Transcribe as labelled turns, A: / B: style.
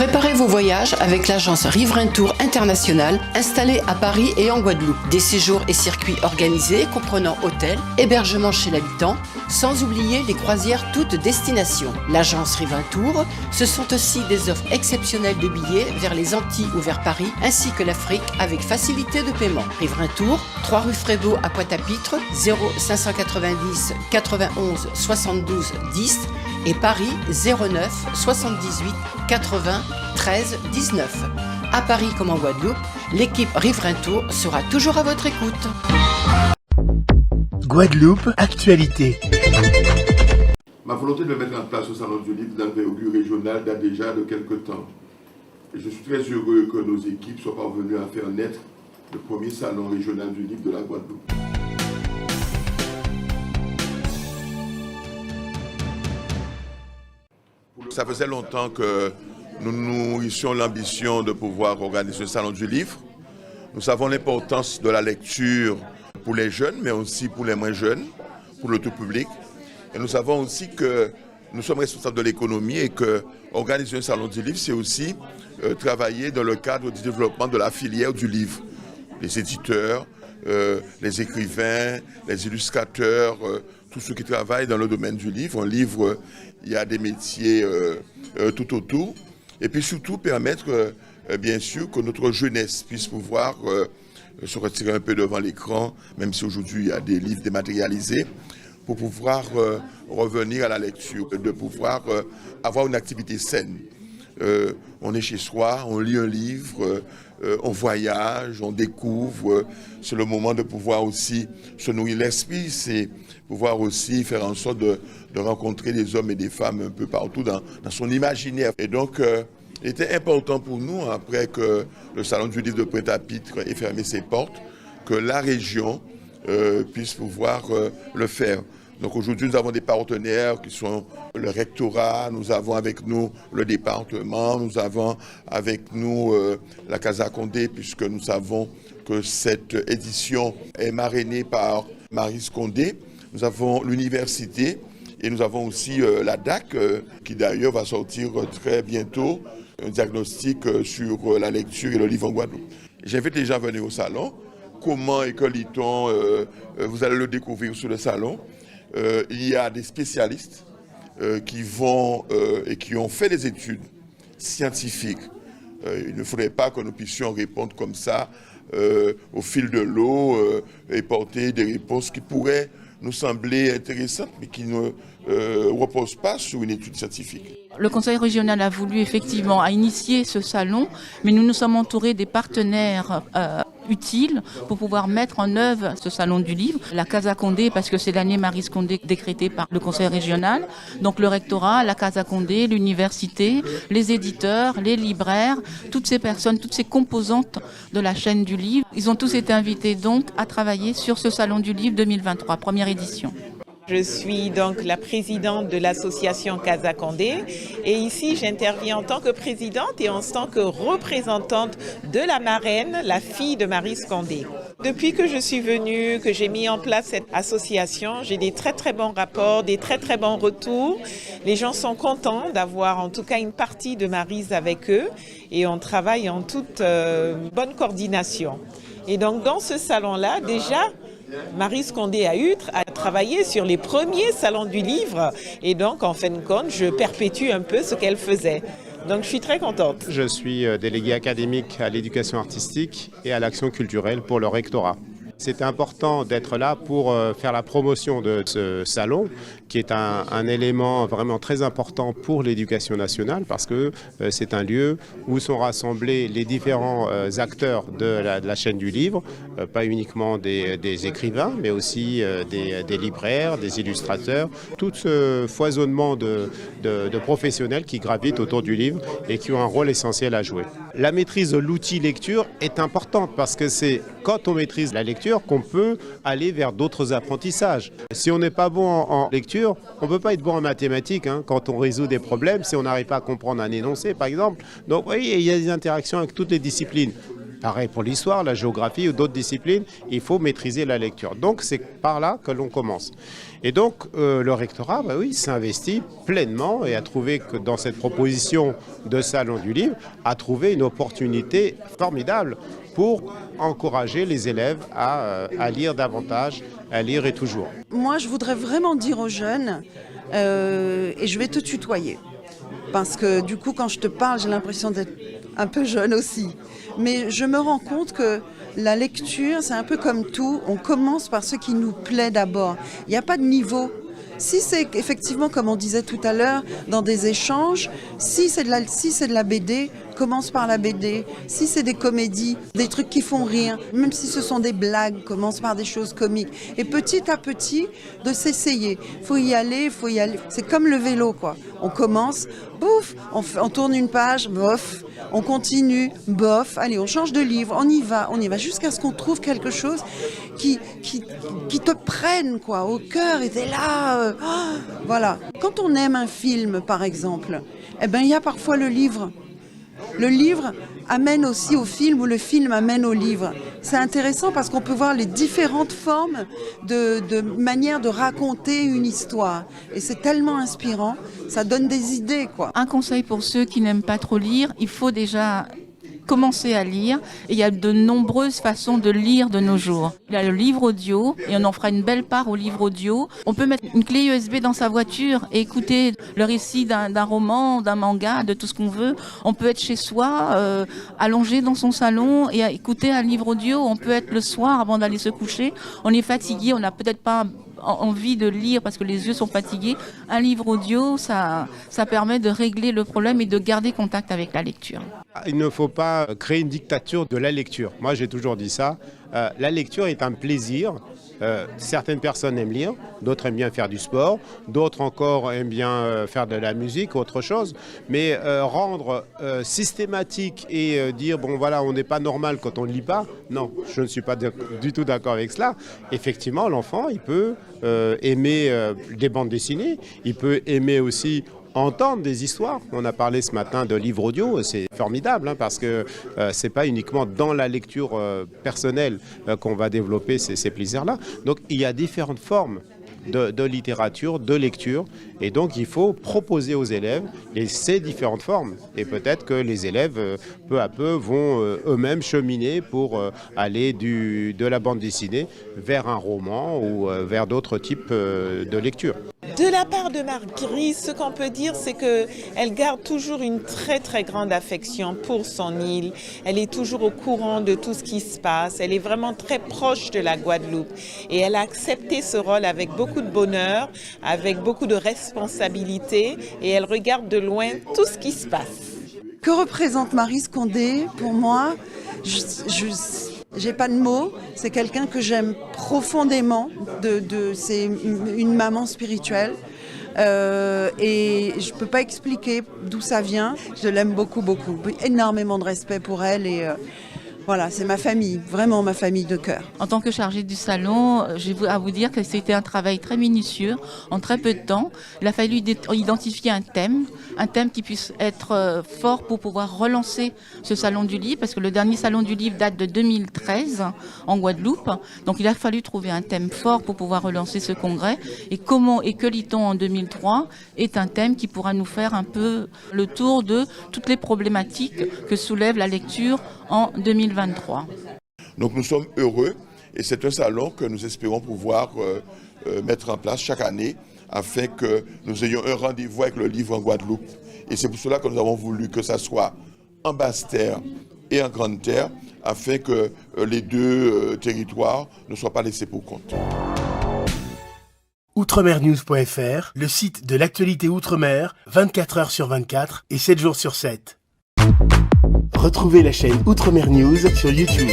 A: Préparez vos voyages avec l'agence Riverain Tour International installée à Paris et en Guadeloupe. Des séjours et circuits organisés comprenant hôtel, hébergement chez l'habitant, sans oublier les croisières toutes destinations. L'agence Riverain Tour, ce sont aussi des offres exceptionnelles de billets vers les Antilles ou vers Paris, ainsi que l'Afrique avec facilité de paiement. Riverain Tour, 3 rue Frébeau à Pointe-à-Pitre, 0590 91 72 10 et Paris 09 78 80 13 19. À Paris comme en Guadeloupe, l'équipe Riverain Tour sera toujours à votre écoute.
B: Guadeloupe, actualité.
C: Ma volonté de mettre en place au Salon du Livre d'envergure régionale date déjà de quelques temps. Et je suis très heureux que nos équipes soient parvenues à faire naître le premier Salon régional du Livre de la Guadeloupe. Ça faisait longtemps que nous nourrissions l'ambition de pouvoir organiser un Salon du Livre. Nous savons l'importance de la lecture pour les jeunes, mais aussi pour les moins jeunes, pour le tout public. Et nous savons aussi que nous sommes responsables de l'économie et que organiser un Salon du Livre, c'est aussi travailler dans le cadre du développement de la filière du livre. Les éditeurs, les écrivains, les illustrateurs, tous ceux qui travaillent dans le domaine du livre. Un livre, il y a des métiers tout autour. Et puis surtout permettre, bien sûr, que notre jeunesse puisse pouvoir se retirer un peu devant l'écran, même si aujourd'hui il y a des livres dématérialisés, pour pouvoir revenir à la lecture, de pouvoir avoir une activité saine. On est chez soi, on lit un livre, on voyage, on découvre. C'est le moment de pouvoir aussi se nourrir l'esprit, c'est pouvoir aussi faire en sorte de rencontrer des hommes et des femmes un peu partout dans son imaginaire. Et donc, il était important pour nous, après que le Salon du Livre de Pointe-à-Pitre ait fermé ses portes, que la région puisse pouvoir le faire. Donc aujourd'hui, nous avons des partenaires qui sont le rectorat, nous avons avec nous le département, nous avons avec nous la Casa Condé, puisque nous savons que cette édition est marrainée par Maryse Condé. Nous avons l'université et nous avons aussi la DAC, qui d'ailleurs va sortir très bientôt un diagnostic sur la lecture et le livre en Guadeloupe. J'invite les gens à venir au salon. Comment et que lit-on, vous allez le découvrir sur le salon. Il y a des spécialistes qui vont et qui ont fait des études scientifiques. Il ne faudrait pas que nous puissions répondre comme ça au fil de l'eau et porter des réponses qui pourraient nous sembler intéressantes, mais qui ne reposent pas sur une étude scientifique.
D: Le Conseil régional a voulu effectivement initier ce salon, mais nous nous sommes entourés des partenaires utiles pour pouvoir mettre en œuvre ce salon du livre. La Casa Condé, parce que c'est l'année Maryse Condé décrétée par le Conseil régional, donc le rectorat, la Casa Condé, l'université, les éditeurs, les libraires, toutes ces personnes, toutes ces composantes de la chaîne du livre, ils ont tous été invités donc à travailler sur ce salon du livre 2023, première édition.
E: Je suis donc la présidente de l'association Casa Condé et ici j'interviens en tant que présidente et en tant que représentante de la marraine, la fille de Maryse Condé. Depuis que je suis venue, que j'ai mis en place cette association, j'ai des très bons rapports, des très bons retours. Les gens sont contents d'avoir en tout cas une partie de Maryse avec eux et on travaille en toute bonne coordination. Et donc dans ce salon-là, déjà, Maryse Condé a travaillé sur les premiers salons du livre et donc en fin de compte, je perpétue un peu ce qu'elle faisait. Donc je suis très contente.
F: Je suis délégué académique à l'éducation artistique et à l'action culturelle pour le rectorat. C'était important d'être là pour faire la promotion de ce salon, qui est un élément vraiment très important pour l'éducation nationale, parce que c'est un lieu où sont rassemblés les différents acteurs de la chaîne du livre, pas uniquement des écrivains, mais aussi des libraires, des illustrateurs, tout ce foisonnement de professionnels qui gravitent autour du livre et qui ont un rôle essentiel à jouer. La maîtrise de l'outil lecture est importante, parce que c'est quand on maîtrise la lecture qu'on peut aller vers d'autres apprentissages. Si on n'est pas bon en lecture, on ne peut pas être bon en mathématiques quand on résout des problèmes, si on n'arrive pas à comprendre un énoncé par exemple. Donc oui, il y a des interactions avec toutes les disciplines. pareil pour l'histoire, la géographie ou d'autres disciplines, il faut maîtriser la lecture. Donc c'est par là que l'on commence. Et donc le rectorat, s'investit pleinement et a trouvé que dans cette proposition de salon du livre, a trouvé une opportunité formidable pour encourager les élèves à lire davantage, à lire et toujours.
G: Moi, je voudrais vraiment dire aux jeunes, et je vais te tutoyer, parce que du coup, quand je te parle, j'ai l'impression d'être un peu jeune aussi. Mais je me rends compte que la lecture, c'est un peu comme tout, on commence par ce qui nous plaît d'abord. Il n'y a pas de niveau. Si c'est effectivement, comme on disait tout à l'heure, dans des échanges, si c'est de la BD, commence par la BD. Si c'est des comédies, des trucs qui font rire, même si ce sont des blagues, commence par des choses comiques. Et petit à petit, de s'essayer. Faut y aller. C'est comme le vélo, quoi. On commence, bouf, on tourne une page, bof, on continue, bof, allez, on change de livre, on y va jusqu'à ce qu'on trouve quelque chose qui te prenne, quoi, au cœur, et t'es là, voilà. Quand on aime un film, par exemple, il y a parfois le livre. Le livre amène aussi au film ou le film amène au livre. C'est intéressant parce qu'on peut voir les différentes formes de manière de raconter une histoire. Et c'est tellement inspirant, ça donne des idées, quoi.
D: Un conseil pour ceux qui n'aiment pas trop lire, il faut déjà commencer à lire. Et il y a de nombreuses façons de lire de nos jours. Il y a le livre audio et on en fera une belle part au livre audio. On peut mettre une clé USB dans sa voiture et écouter le récit d'un roman, d'un manga, de tout ce qu'on veut. On peut être chez soi, allongé dans son salon et écouter un livre audio. On peut être le soir avant d'aller se coucher. On est fatigué, on n'a peut-être pas envie de lire parce que les yeux sont fatigués. Un livre audio, ça permet de régler le problème et de garder contact avec la lecture.
F: Il ne faut pas créer une dictature de la lecture. Moi, j'ai toujours dit ça. La lecture est un plaisir. Certaines personnes aiment lire, d'autres aiment bien faire du sport, d'autres encore aiment bien faire de la musique, autre chose. Mais rendre systématique et dire, bon voilà, on n'est pas normal quand on ne lit pas, non, je ne suis pas du tout d'accord avec cela. Effectivement, l'enfant, il peut aimer des bandes dessinées, il peut aimer aussi entendre des histoires. On a parlé ce matin de livres audio, c'est formidable parce que c'est pas uniquement dans la lecture personnelle qu'on va développer ces plaisirs-là. Donc il y a différentes formes de littérature, de lecture, et donc il faut proposer aux élèves ces différentes formes. Et peut-être que les élèves, peu à peu, vont eux-mêmes cheminer pour aller de la bande dessinée vers un roman ou vers d'autres types de lecture.
E: De la part de Marguerite, ce qu'on peut dire, c'est qu'elle garde toujours une très très grande affection pour son île. Elle est toujours au courant de tout ce qui se passe. Elle est vraiment très proche de la Guadeloupe. Et elle a accepté ce rôle avec beaucoup de bonheur, avec beaucoup de responsabilité. Et elle regarde de loin tout ce qui se passe.
G: Que représente Maryse Condé pour moi? J'ai pas de mots, c'est quelqu'un que j'aime profondément, c'est une maman spirituelle et je peux pas expliquer d'où ça vient, je l'aime beaucoup, énormément de respect pour elle et voilà, c'est ma famille, vraiment ma famille de cœur.
D: En tant que chargée du salon, j'ai à vous dire que c'était un travail très minutieux, en très peu de temps. Il a fallu identifier un thème qui puisse être fort pour pouvoir relancer ce salon du livre, parce que le dernier salon du livre date de 2013 en Guadeloupe. Donc il a fallu trouver un thème fort pour pouvoir relancer ce congrès. Et que lit-on en 2003 est un thème qui pourra nous faire un peu le tour de toutes les problématiques que soulève la lecture en 2023.
C: Donc nous sommes heureux et c'est un salon que nous espérons pouvoir mettre en place chaque année afin que nous ayons un rendez-vous avec le livre en Guadeloupe. Et c'est pour cela que nous avons voulu que ça soit en Basse-Terre et en Grande-Terre afin que les deux territoires ne soient pas laissés pour compte.
B: Outremernews.fr, le site de l'actualité Outre-mer, 24 heures sur 24 et 7 jours sur 7. Retrouvez la chaîne Outremer News sur YouTube.